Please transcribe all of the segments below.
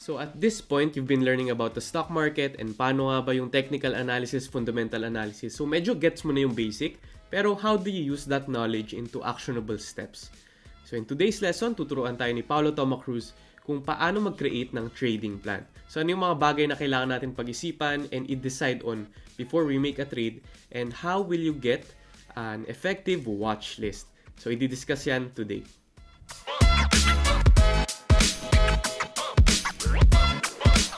So at this point, you've been learning about the stock market and paano nga ba yung technical analysis, fundamental analysis. So medyo gets mo na yung basic, pero how do you use that knowledge into actionable steps? So in today's lesson, tuturuan tayo ni Paulo Tomacruz kung paano mag-create ng trading plan. So ano yung mga bagay na kailangan natin pag-isipan and i-decide on before we make a trade, and how will you get an effective watch list. So i-discuss yan today.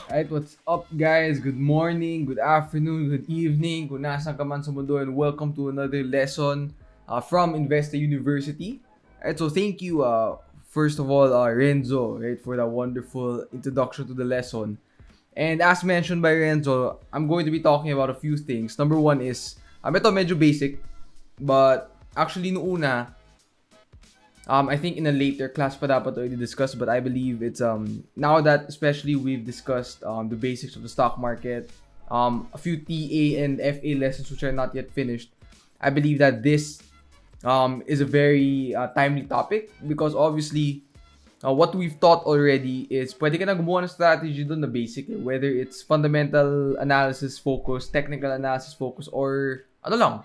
Alright, what's up guys? Good morning, good afternoon, good evening, kung nasan ka man sa mundo, and welcome to another lesson from InvestaUniversity. Alright, so thank you first of all Renzo, right, for that wonderful introduction to the lesson. And as mentioned by Renzo, I'm going to be talking about a few things. Number one is, ito medyo basic, but actually noong una, I think in a later class pa dapat already discussed, but I believe it's now that especially we've discussed the basics of the stock market, a few TA and FA lessons which are not yet finished. I believe that this is a very timely topic because obviously what we've taught already is pwede ka na gumawa ng strategy doon na basic, whether it's fundamental analysis focus, technical analysis focus, or ano lang,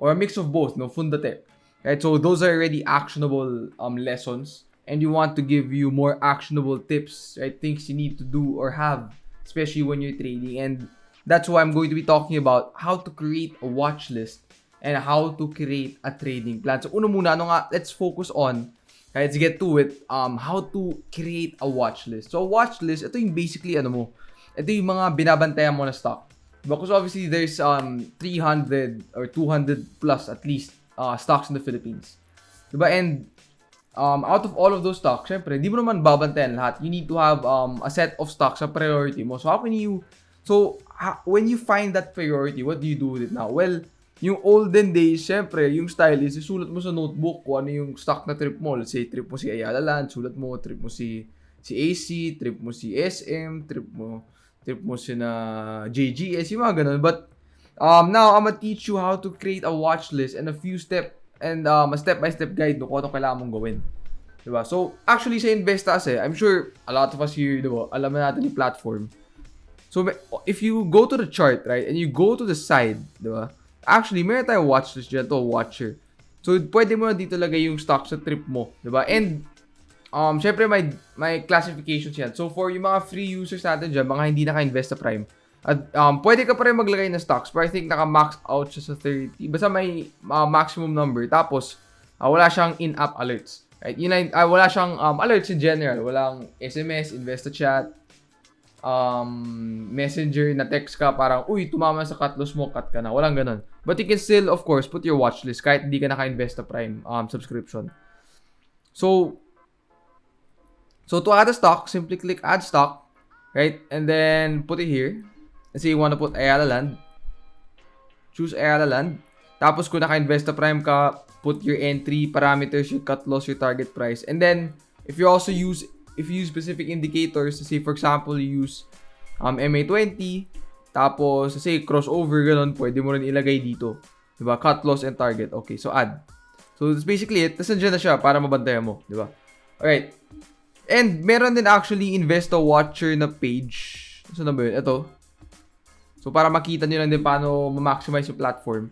or a mix of both, no, fundatech. Right, so those are already actionable lessons, and you want to give you more actionable tips, right? Things you need to do or have, especially when you're trading. And that's why I'm going to be talking about how to create a watch list and how to create a trading plan. So una muna, let's focus on, right, let's get to it, how to create a watch list. So a watch list, ito yung basically ito yung mga binabantayan mo na stock. Because obviously there's 300 or 200 plus at least stocks in the Philippines. Diba? And out of all of those stocks, syempre, di mo naman babantayan lahat. You need to have a set of stocks sa priority mo. So when you find that priority, what do you do with it now? Well, yung olden days, syempre, yung style is isulat mo sa notebook kung ano yung stock na trip mo. Let's say, trip mo si Ayala Land, sulat mo, trip mo si AC, trip mo si SM, trip mo si na JGS, yung mga ganun. But now, I'm gonna teach you how to create a watch list and a step-by-step guide kung ano kailangan mong gawin. Diba? So, actually sa Investa I'm sure a lot of us here, diba, alam na natin yung platform. So, if you go to the chart, right, and you go to the side, diba, actually, meron tayong watch list dyan, to watcher. So, pwede mo na dito lagay yung stock sa trip mo, diba? And, syempre, may classifications yan. So, for yung mga free users natin dyan, mga hindi naka-invest sa Prime, at pwede ka pa rin maglagay ng stocks, but I think naka-max out siya sa 30. Basta may maximum number. Tapos, wala siyang in-app alerts. Right? Wala siyang alerts in general. Walang SMS, InvestaChat, Messenger na text ka parang, uy, tumama sa cut loss mo, cut ka na. Walang ganun. But you can still, of course, put your watch list kahit hindi ka naka-Investa Prime subscription. So to add a stock, simply click add stock, right? And then put it here. Let's say you want to put Ayala Land. Choose Ayala Land. Tapos kung naka-Investa Prime ka, put your entry parameters, your cut loss, your target price. And then if you use specific indicators, say for example, you use MA20, tapos say crossover, ganun, pwede mo rin ilagay dito. Diba? Cut loss and target. Okay, so add. So that's basically it. Tapos nandiyan na siya para mabantayan mo. Diba? Alright. And meron din actually Investa Watcher na page. So na ba yun? Ito. So, para makita nyo lang din paano ma-maximize yung platform.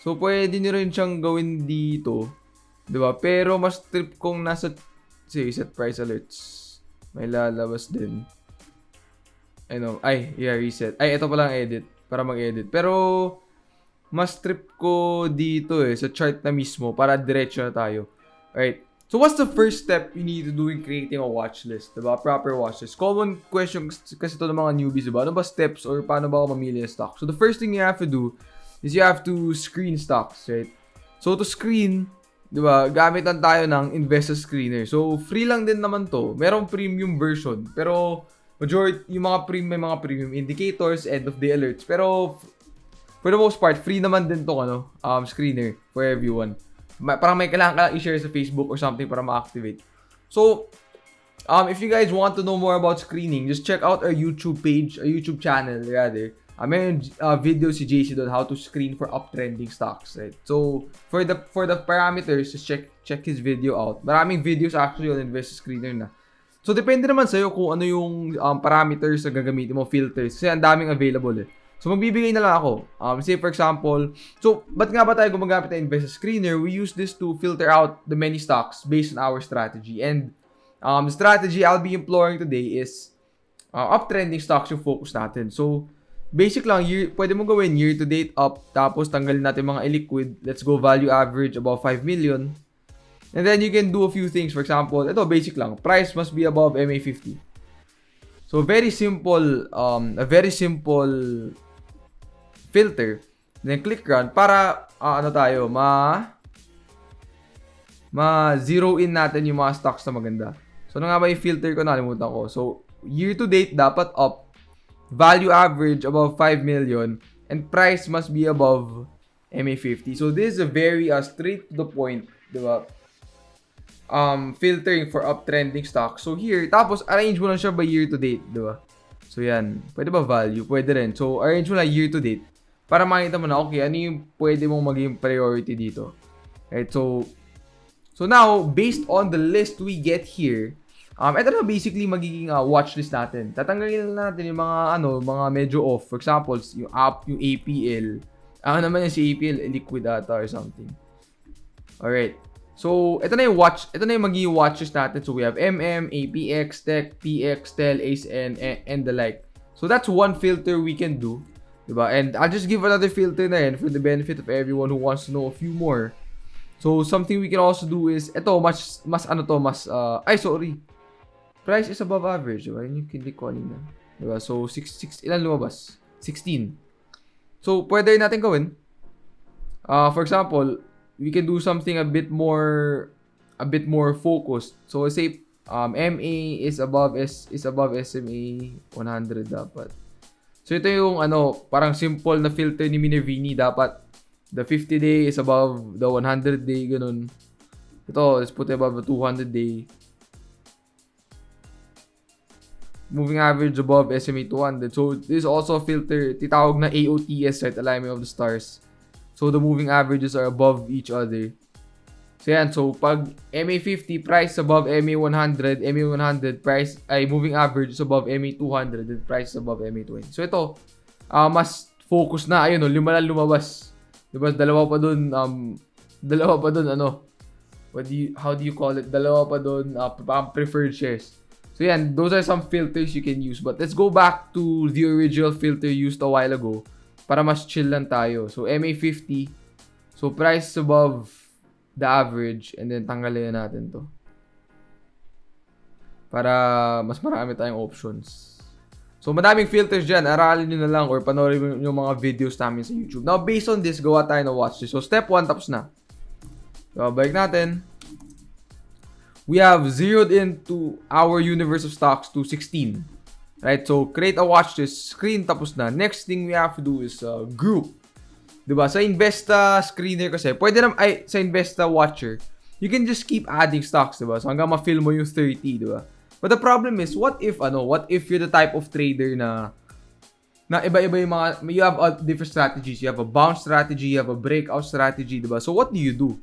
So, pwede nyo rin siyang gawin dito. Diba? Pero, mas trip kong nasa, say, set price alerts. May lalabas din. Reset. Ito palang edit. Para mag-edit. Pero, mas trip ko dito sa chart na mismo. Para diretso na tayo. Alright. So, what's the first step you need to do in creating a watch list? Diba? Proper watch list. Common question kasi ito ng mga newbies, diba? Ano ba steps or paano ba ako mamili ng stock? So, the first thing you have to do is you have to screen stocks, right? So, to screen, diba, gamitan tayo ng Investa Screener. So, free lang din naman to. Merong premium version. Pero, majority, yung may mga premium indicators, end of day alerts. Pero, for the most part, free naman din to, screener for everyone. Parang may kailangan i-share sa Facebook or something para ma-activate. So, if you guys want to know more about screening, just check out our YouTube page, our YouTube channel rather. May video si JC doon how to screen for uptrending stocks, right? So, for the parameters, just check his video out. Maraming videos actually on Investa Screener na. So, depende naman sa'yo kung ano yung parameters na gagamitin mo, filters. Kasi ang daming available eh. So, magbibigay na lang ako. Say for example, so, ba't nga ba tayo gumagamit ng Investa Screener? We use this to filter out the many stocks based on our strategy. And the strategy I'll be employing today is uptrending stocks yung focus natin. So, basic lang, pwede mo gawin year to date up, tapos tanggalin natin mga illiquid. Let's go value average above 5 million. And then you can do a few things. For example, ito basic lang. Price must be above MA50. So very simple, a very simple filter. Then click run para zero in natin yung mga stocks na maganda. So ano nga ba yung filter ko? Nalimutan ko. So year to date dapat up, value average above 5 million, and price must be above MA50. So this is a very straight to the point, diba? Filtering for uptrending stocks. So here, tapos arrange mo lang siya by year to date, di ba? So yan, pwede ba value? Pwede rin. So arrange mo lang year to date para makita mo na, okay, ano yung pwede mong maging priority dito. Right, so now, based on the list we get here, ito na basically magiging watch list natin. Tatanggalin na natin yung mga medyo off. For example, yung APL. Naman yung si APL, liquid ata or something. Alright. So, ito na yung magiging watches natin. So, we have APX, Tech, PX, Tel, Ace, and the like. So, that's one filter we can do. Diba? And I'll just give another filter na yun for the benefit of everyone who wants to know a few more. So, something we can also do is, price is above average. Diba? Yun yung click ko kanina. Diba? So, ilan lumabas? 16. So, pwede rin natin gawin. For example, we can do something a bit more focused. So say MA is above SMA 100 dapat. So ito yung parang simple na filter ni Minervini, dapat the 50 day is above the 100 day, ganun. Ito, let's put it above the 200 day. Moving average above SMA 200. So this is also a filter, titawag na AOTS, right? Alignment of the stars. So, the moving averages are above each other. So, yan. So, pag MA50, price above MA100, MA100, price, moving average is above MA200, and price is above MA20. So, ito, mas focus na. Ayun, 5 lang lumabas. Diba? Dalawa pa dun, how do you call it? Dalawa pa dun, preferred shares. So, yan. Those are some filters you can use. But, let's go back to the original filter used a while ago, para mas chill lang tayo. So, MA50. So, price above the average. And then, tanggalin natin to. Para mas marami tayong options. So, madaming filters dyan. Aralin nyo na lang or panoorin yung mga videos namin sa YouTube. Now, based on this, gawa tayo na watch list. So, step 1, tapos na. So, balik natin. We have zeroed into our universe of stocks to 16. Right, so create a watch list, screen, tapos na. Next thing we have to do is group. Diba? Sa Investa Screener kasi, sa Investa Watcher, you can just keep adding stocks, diba? So hanggang ma-fill mo yung 30, diba? But the problem is, what if you're the type of trader na iba-iba yung mga, you have different strategies. You have a bounce strategy, you have a breakout strategy, diba? So what do?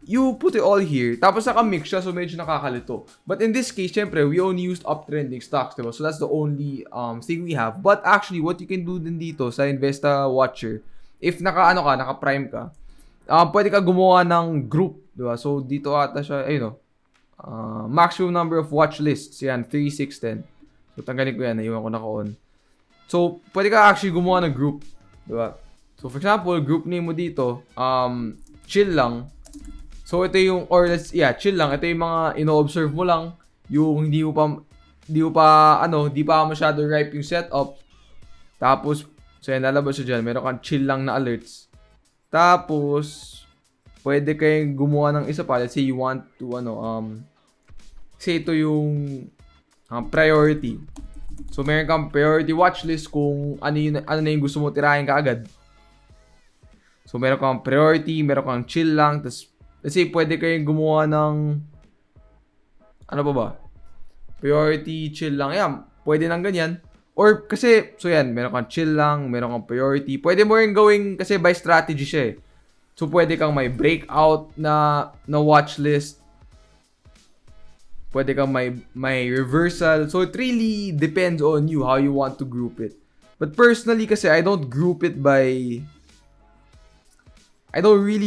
You put it all here, tapos naka-mix siya, so medyo nakakalito. But in this case, syempre, we only used uptrending stocks, diba? So that's the only thing we have. But actually, what you can do din dito sa Investa Watcher, if naka-prime ka, pwede ka gumawa ng group, diba? So dito ata siya, maximum number of watch lists, yan, 3, 6, 10. So tanggalin ko yan, naiwan ko naka-on. So pwede ka actually gumawa ng group, diba? So for example, group name mo dito, chill lang. So ito yung chill lang. Ito yung mga ino-observe mo lang, yung hindi pa masyado ripe yung setup. Tapos so yan, lalabas siya dyan. Meron kang chill lang na alerts. Tapos pwede kayong gumawa ng isa pa. Let's say you want to say ito yung priority. So meron kang priority watch list kung ano na yung gusto mo tirahin kaagad. So meron kang priority, meron kang chill lang, tapos let's say, pwede kayong gumawa ng priority, chill lang. Yan, pwede nang ganyan. Or, kasi, so yan, meron kang chill lang, meron kang priority. Pwede mo rin gawing, kasi by strategy siya eh. So, pwede kang may breakout na watch list. Pwede kang may reversal. So, it really depends on you how you want to group it. But personally kasi, I don't really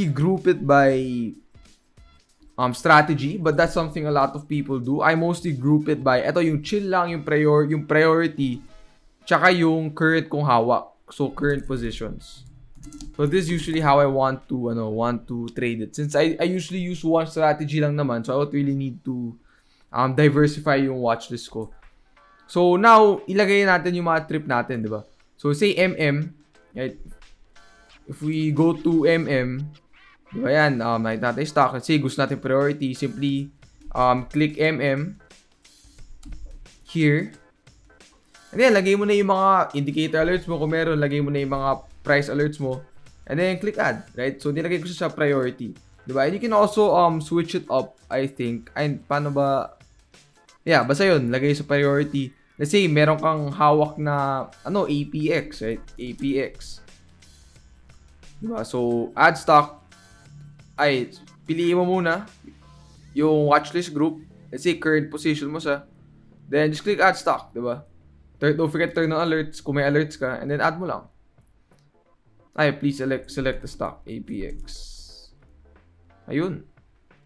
group it by strategy, but that's something a lot of people do. I mostly group it by yung chill lang, yung priority, tsaka yung current kong hawak. So, current positions. So, this is usually how I want to trade it. Since I usually use one strategy lang naman, so I don't really need to diversify yung watchlist ko. So, now, ilagay natin yung mga trip natin, di ba? So, say MM, right? If we go to MM, diba yan, nakita natin stock. Let's say, gusto natin priority. Simply, click MM. Here. And then, lagay mo na yung mga indicator alerts mo. Kung meron, lagay mo na yung mga price alerts mo. And then, click add. Right? So, nilagay ko siya sa priority. Diba? And you can also switch it up, I think. And, paano ba? Yeah, basta yun. Lagay sa priority. Let's say, meron kang hawak na, APX, right? APX. Diba? So, add stock. Piliin mo muna yung watchlist group. Let's say, current position mo sa. Then, just click add stock, diba? Don't forget turn on alerts kung may alerts ka. And then, add mo lang. Please select the stock. APX. Ayun.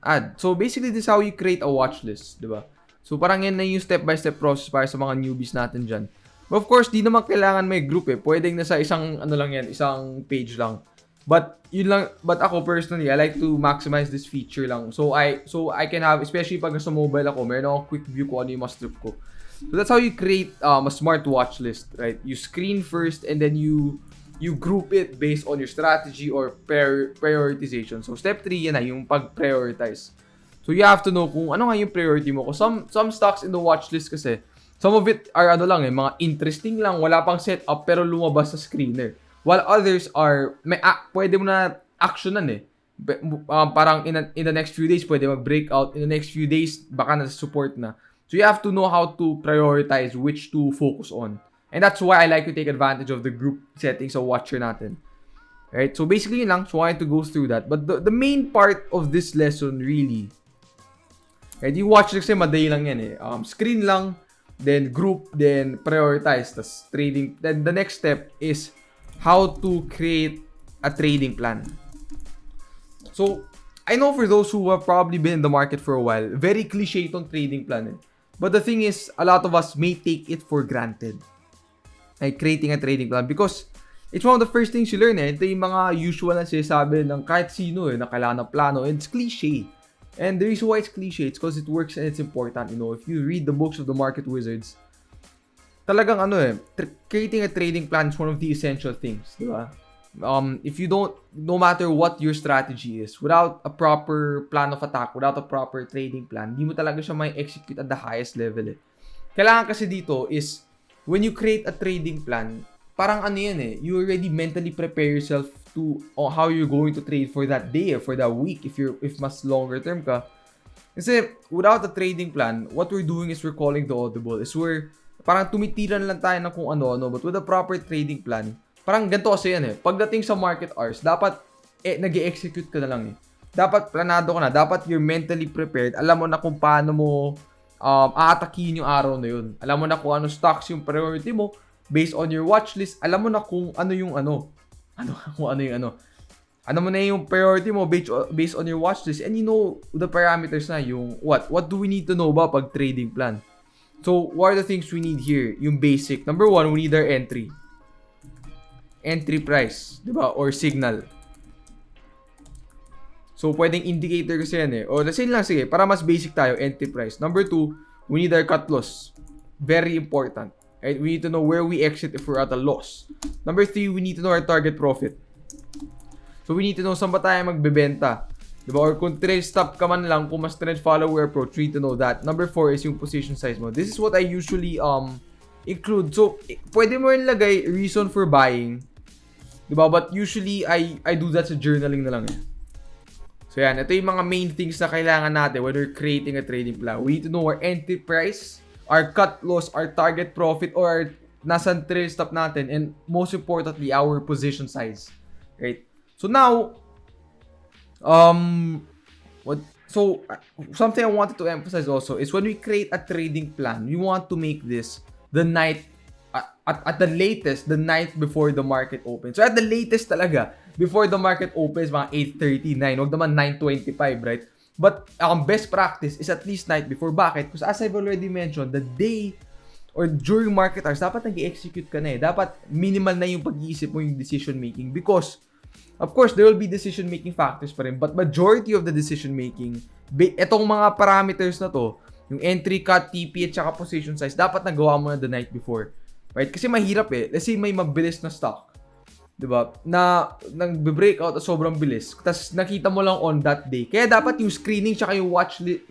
Add. So, basically, this is how you create a watchlist, diba? So, parang yan na yung step-by-step process para sa mga newbies natin dyan. But, of course, di naman kailangan may group eh. Pwedeng nasa isang, isang page lang. But ako personally, I like to maximize this feature lang. So I can have, especially pag nasa mobile ako, meron akong quick view kung ano yung mas trip ko. So that's how you create a smart watch list, right? You screen first and then you group it based on your strategy or prioritization. So step 3 yan na, yung pag-prioritize. So you have to know kung ano nga yung priority mo. Some stocks in the watch list kasi, some of it are mga interesting lang, wala pang setup pero lumabas sa screener. While others are, pwede mo na actionan eh. Parang in the next few days, pwede mag-breakout. In the next few days, baka na-support na. So you have to know how to prioritize which to focus on. And that's why I like to take advantage of the group settings sa watcher natin. Right? So basically yun lang. So I wanted to go through that. But the main part of this lesson really, right, yung watch kasi madali lang yan eh. Screen lang, then group, then prioritize. Tas trading. Then the next step is how to create a trading plan. So, I know for those who have probably been in the market for a while, very cliche itong trading plan eh. But the thing is, a lot of us may take it for granted. Like creating a trading plan because it's one of the first things you learn eh. Ito yung mga usual na sinasabi ng kahit sino eh, na kailangan ng plano. And it's cliche. And the reason why it's cliche, it's because it works and it's important. You know, if you read the books of the market wizards, talagang creating a trading plan is one of the essential things, di ba? If you don't, no matter what your strategy is, without a proper plan of attack, without a proper trading plan, di mo talaga siya may execute at the highest level eh. Kailangan kasi dito is, when you create a trading plan, parang you already mentally prepare yourself to how you're going to trade for that day or for that week if mas longer term ka. Kasi without a trading plan, what we're doing is we're calling the audible. Parang tumitiran lang tayo ng kung ano-ano. But with a proper trading plan, parang ganito kasi yan eh. Pagdating sa market hours, dapat nag-execute ka na lang eh. Dapat planado ka na. Dapat you're mentally prepared. Alam mo na kung paano mo aatakihin yung araw na yun. Alam mo na kung ano stocks yung priority mo based on your watch list. Alam mo na kung ano yung ano. Ano mo na yung priority mo based on your watch list. And you know the parameters na yung what. What do we need to know ba pag trading plan? So, what are the things we need here? Yung basic. Number 1, we need our entry. Entry price. Diba? Or signal. So, pwedeng indicator kasi yan eh. O, let's say lang, sige. Para mas basic tayo, entry price. Number 2, we need our cut loss. Very important. Right? We need to know where we exit if we're at a loss. Number 3, we need to know our target profit. So, we need to know saan ba tayo magbebenta. Diba? Or kung trend stop ka man lang, kung mas trend follower approach, you need to know that. Number 4 is yung position size mo. This is what I usually include. So, pwede mo rin lagay reason for buying. Diba? But usually, I do that sa journaling na lang eh. So, yan. Ito yung mga main things na kailangan natin when we're creating a trading plan. We need to know our entry price, our cut loss, our target profit, or our nasan trend stop natin, and most importantly, our position size. Right? So, now, So, something I wanted to emphasize also is when we create a trading plan, we want to make this the night, at the latest, the night before the market opens. So, at the latest talaga, before the market opens, mga 8:39, huwag naman 9:25, right? But, best practice is at least night before. Bakit? Because as I've already mentioned, the day or during market hours, dapat nag-execute ka na eh. Dapat minimal na yung pag-iisip mo, yung decision making. Because, of course, there will be decision making factors pa rin. But majority of the decision making, etong mga parameters na to, yung entry, cut, TP, at saka position size, dapat nagawa mo na the night before. Right? Kasi mahirap eh. Let's say may mabilis na stock. Diba? Na nag-breakout at sobrang bilis. Tapos nakita mo lang on that day. Kaya dapat yung screening tsaka yung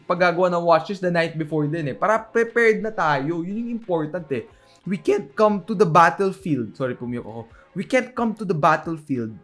paggagawa ng watchlist the night before din eh. Para prepared na tayo. Yun yung important eh. We can't come to the battlefield. Sorry, pumiyok ako. We can't come to the battlefield.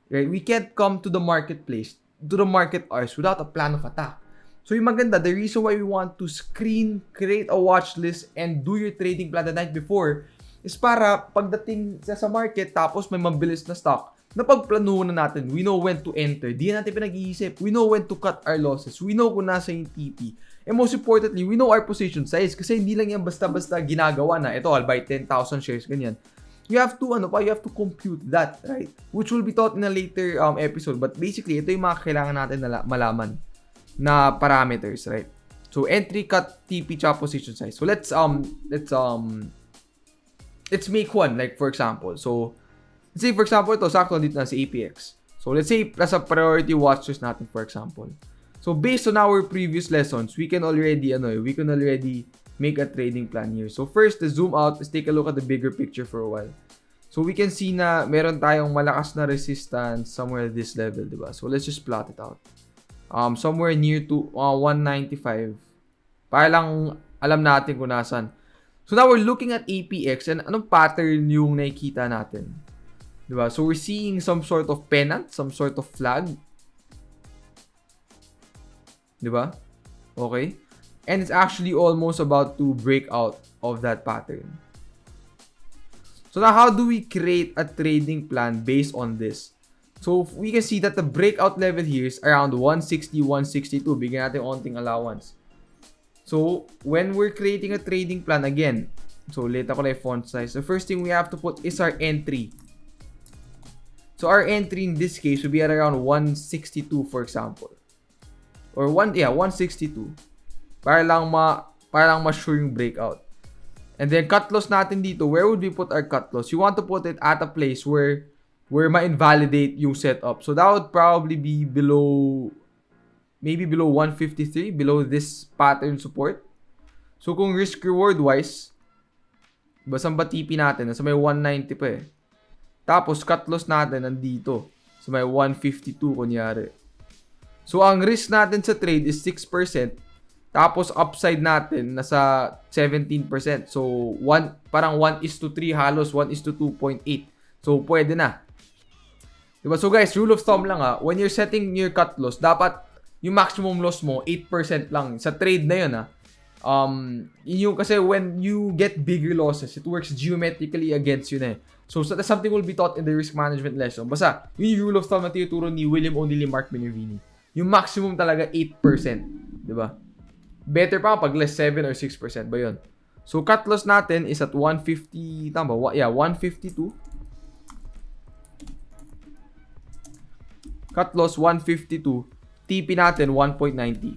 Right? We can't come to the marketplace, to the market hours without a plan of attack. So yung maganda, the reason why we want to screen, create a watch list, and do your trading plan the night before is para pagdating sa market tapos may mabilis na stock, napagplanuhan na natin. We know when to enter. Di natin pinag-iisip. We know when to cut our losses. We know kung nasa yung TP. And most importantly, we know our position size kasi hindi lang yan basta-basta ginagawa na. Ito, I'll buy 10,000 shares, ganyan. You have to compute that, right? Which will be taught in a later episode. But basically, ito yung mga kailangan natin na malaman na parameters, right? So, entry, cut, TP, tsaka position size. So, let's make one, like for example. So, let's say for example, ito, sakto dito na sa APX. So, let's say, nasa priority watch list natin for example. So, based on our previous lessons, we can already make a trading plan here. So, first, the zoom out, let's take a look at the bigger picture for a while. So, we can see na meron tayong malakas na resistance somewhere at this level, diba? So, let's just plot it out. Somewhere near to 195. Para lang alam natin kung nasan. So now we're looking at APX and anong pattern yung nakikita natin. Diba? So we're seeing some sort of pennant, some sort of flag. Diba? Okay? And it's actually almost about to break out of that pattern. So now how do we create a trading plan based on this? So we can see that the breakout level here is around 160, 162. Bigyan natin onting allowance. So, when we're creating a trading plan, again, so ulit ako lang font size. The first thing we have to put is our entry. So, our entry in this case would be at around 162, for example. Or 162. Para lang ma-sure yung breakout. And then, cut loss natin dito. Where would we put our cut loss? You want to put it at a place where ma-invalidate yung setup. So, that would probably be maybe below 153, below this pattern support. So, kung risk-reward wise, basang ba TP natin, nasa may 190 pa eh. Tapos, cut loss natin nandito. So, may 152 kunyari. So, ang risk natin sa trade is 6%. Tapos, upside natin nasa 17%. So, parang 1:3 halos, 1:2.8. So, pwede na. Diba? So, guys, rule of thumb lang when you're setting your cut loss, dapat yung maximum loss mo, 8% lang. Sa trade na yun, yung kasi when you get bigger losses, it works geometrically against you na eh. So, that's something will be taught in the risk management lesson. Basta, yung rule of thumb na tinuturo ni William O'Neill Mark Minervini. Yung maximum talaga, 8%. Diba? Better pa pag less 7 or 6% ba yun? So, cut loss natin is at 150, tama ba? Yeah, 152. Cut loss, 152. TP natin, 1.90.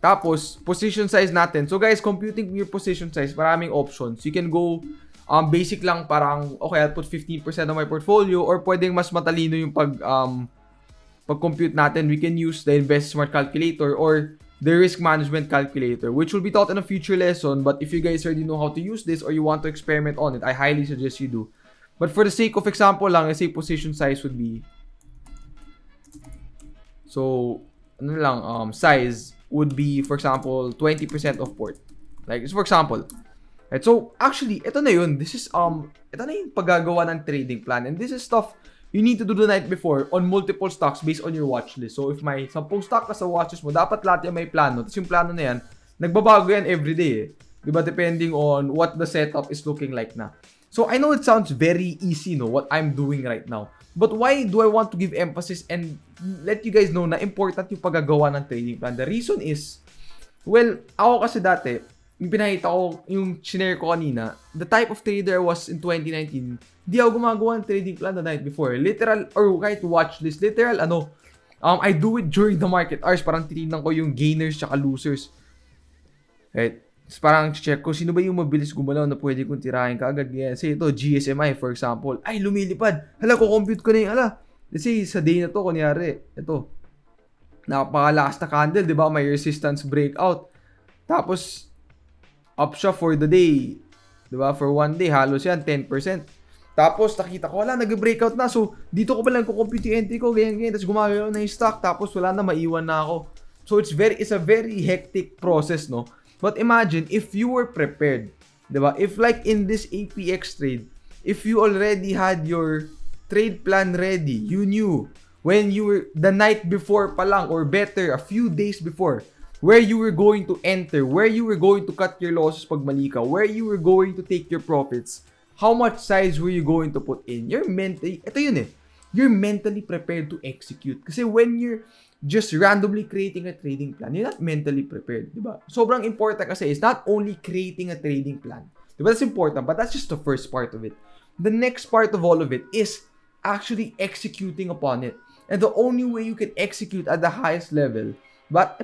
Tapos, position size natin. So guys, computing your position size, maraming options. You can go basic lang, parang, okay, I'll put 15% of my portfolio, or pwedeng mas matalino yung pag-compute natin. We can use the InvestSmart calculator or the risk management calculator, which will be taught in a future lesson. But if you guys already know how to use this or you want to experiment on it, I highly suggest you do. But for the sake of example lang, let's say position size would be, so, size would be, for example, 20% of port. Like, for example. Right? So, actually, ito na yun. This is, ito na yung paggagawa ng trading plan. And this is stuff you need to do the night before on multiple stocks based on your watch list. So, if may 10 stock ka sa watch list mo, dapat lahat yan may plano. Tapos yung plano na yan, nagbabago yan everyday eh. Diba? Depending on what the setup is looking like na. So I know it sounds very easy, no, what I'm doing right now. But why do I want to give emphasis and let you guys know na important yung paggagawa ng trading plan? The reason is, well, ako kasi dati, yung pinakita ko, yung shinare ko kanina, the type of trader I was in 2019, di ako gumagawa ng trading plan the night before. Literal, or kahit watch list, literal, I do it during the market hours. Parang titignan ko yung gainers tsaka losers. Right? Tapos parang check ko, sino ba yung mabilis gumalaw na pwede kong tirahin kaagad. Kasi ito, GSMI for example. Ay, lumilipad. Hala, kukompute ko na yung Kasi sa day na to, kunyari, ito. Napakalakas na candle, di ba? May resistance breakout. Tapos, up siya for the day. Di ba? For one day, halos yan, 10%. Tapos, nakita ko, wala, nag-breakout na. So, dito ko palang kukompute yung entry ko, ganyan. Tapos, gumagalaw na yung stock. Tapos, wala na, maiwan na ako. So, it's a very hectic process, no? But imagine if you were prepared, diba? If like in this APX trade, if you already had your trade plan ready, you knew when you were the night before pa lang or better, a few days before, where you were going to enter, where you were going to cut your losses pag mali ka, where you were going to take your profits, how much size were you going to put in? You're mentally prepared to execute. Kasi when you're just randomly creating a trading plan, you're not mentally prepared, di ba? Sobrang important kasi is not only creating a trading plan. Di ba? That's important, but that's just the first part of it. The next part of all of it is actually executing upon it. And the only way you can execute at the highest level, but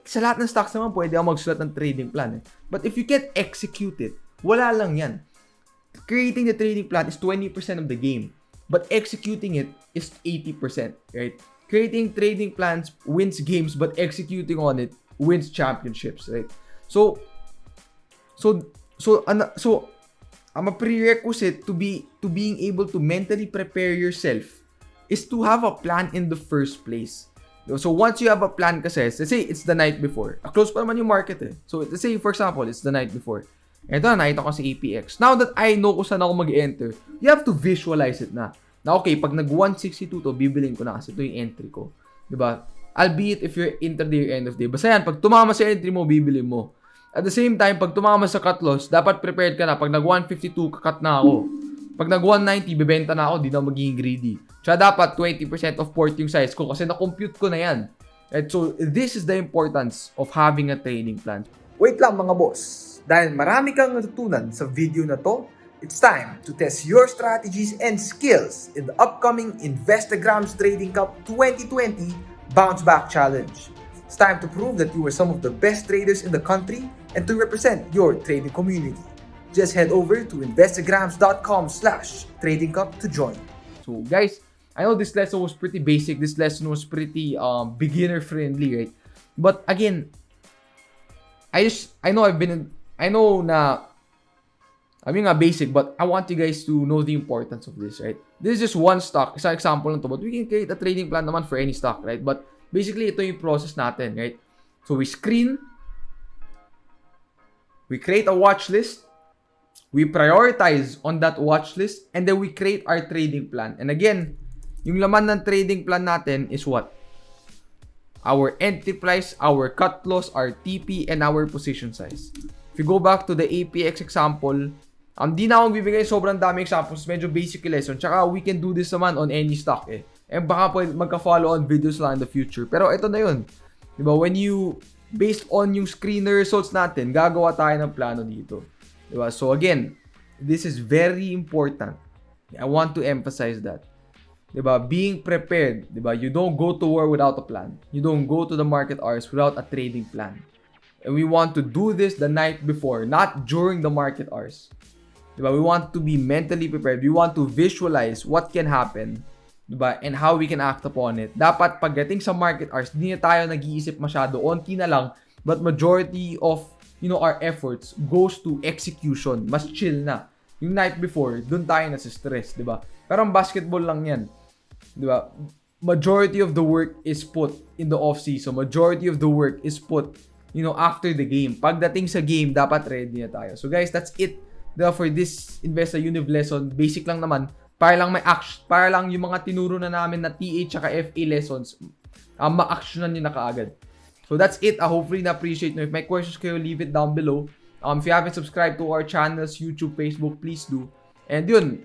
sa lahat ng stocks naman, pwede ako magsulat ng trading plan. But if you can't execute it, wala lang yan. Creating the trading plan is 20% of the game, but executing it is 80%, right? Creating trading plans wins games, but executing on it wins championships, right? So, a prerequisite to being able to mentally prepare yourself is to have a plan in the first place. So once you have a plan kasi, let's say it's the night before. Close pa naman yung market eh. So let's say for example, it's the night before. Ito na, nakita ko sa APX. Now that I know kung saan ako mag-enter, you have to visualize it na. Na okay, pag nag-162 to, bibilin ko na kasi ito yung entry ko. Diba? Albeit if you're intraday or end of day. Basta yan, pag tumama sa entry mo, bibilin mo. At the same time, pag tumama sa cut loss, dapat prepared ka na. Pag nag-152, kakat na ako. Pag nag-190, bibenta na ako, di na magiging greedy. Tsaka dapat 20% of port yung size ko kasi na-compute ko na yan. And so, this is the importance of having a trading plan. Wait lang mga boss. Dahil marami kang natutunan sa video na to, it's time to test your strategies and skills in the upcoming Investagrams Trading Cup 2020 Bounce Back Challenge. It's time to prove that you are some of the best traders in the country and to represent your trading community. Just head over to investagrams.com/tradingcup to join. So guys, I know this lesson was pretty basic. This lesson was pretty beginner friendly, right? But again, basic, but I want you guys to know the importance of this, right? This is just one stock. Isang example lang to, but we can create a trading plan naman for any stock, right? But basically, ito yung process natin, right? So we screen, we create a watch list, we prioritize on that watch list, and then we create our trading plan. And again, yung laman ng trading plan natin is what? Our entry price, our cut loss, our TP, and our position size. If you go back to the APX example, di na akong bibigay sobrang dami examples, medyo basic lesson. Tsaka we can do this naman on any stock eh. And baka pwede magka-follow on videos lang in the future. Pero ito na yun. Diba? When you, based on yung screener results natin, gagawa tayo ng plano dito. Diba? So again, this is very important. I want to emphasize that. Diba? Being prepared. Diba? You don't go to war without a plan. You don't go to the market hours without a trading plan. And we want to do this the night before, not during the market hours. Diba? We want to be mentally prepared. We want to visualize what can happen, diba? And how we can act upon it. Dapat pagdating sa market hours, hindi na tayo nag-iisip masyado. Onti na lang, but majority of, our efforts goes to execution. Mas chill na. Yung night before, dun tayo nasa-stress, diba? Parang basketball lang yan. Diba? Majority of the work is put in the off-season. Majority of the work is put, after the game. Pagdating sa game, dapat ready na tayo. So guys, that's it. For this InvestaUniv lesson, basic lang naman, para lang yung mga tinuro na namin na TH at FA lessons, ma-actionan nyo na kaagad. So that's it. Hopefully na-appreciate nyo. If may questions kayo, leave it down below. If you haven't subscribed to our channels, YouTube, Facebook, please do. And yun,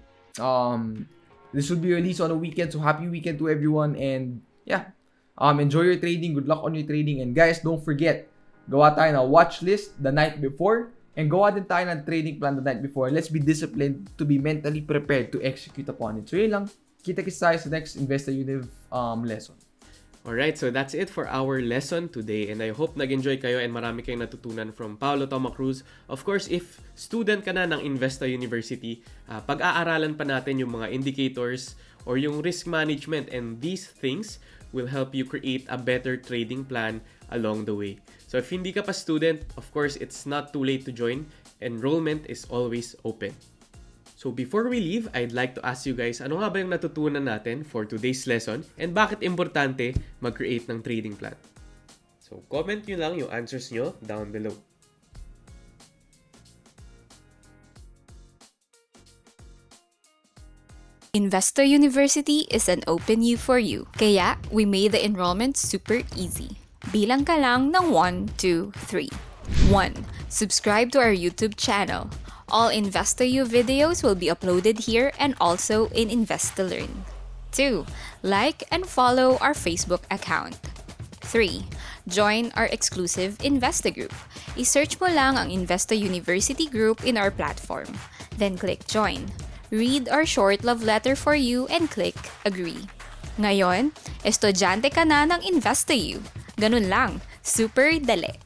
this will be released on a weekend, so happy weekend to everyone. And yeah, enjoy your trading. Good luck on your trading. And guys, don't forget, gawa tayo ng watch list the night before. And gawa din tayo ng trading plan the night before. Let's be disciplined to be mentally prepared to execute upon it. So yun lang. Kita-kits tayo sa next InvestaUniv lesson. Alright, so that's it for our lesson today, and I hope nag-enjoy kayo and marami kayong natutunan from Paulo Toma Cruz. Of course, if student ka na ng InvestaUniversity, pag-aaralan pa natin yung mga indicators or yung risk management, and these things will help you create a better trading plan along the way. So if hindi ka pa student, of course, it's not too late to join. Enrollment is always open. So before we leave, I'd like to ask you guys, ano nga ba yung natutunan natin for today's lesson and bakit importante mag-create ng trading plan? So comment nyo lang yung answers nyo down below. InvestaUniversity is an open U for you. Kaya, we made the enrollment super easy. Bilang ka lang ng 1, 2, 3. 1. Subscribe to our YouTube channel. All InvestaU videos will be uploaded here and also in InvestaLearn. 2. Like and follow our Facebook account. 3. Join our exclusive Investa group. I-search mo lang ang InvestaUniversity group in our platform. Then click Join. Read our short love letter for you and click Agree. Ngayon, estudyante ka na ng InvestaU. Ganun lang. Super dali.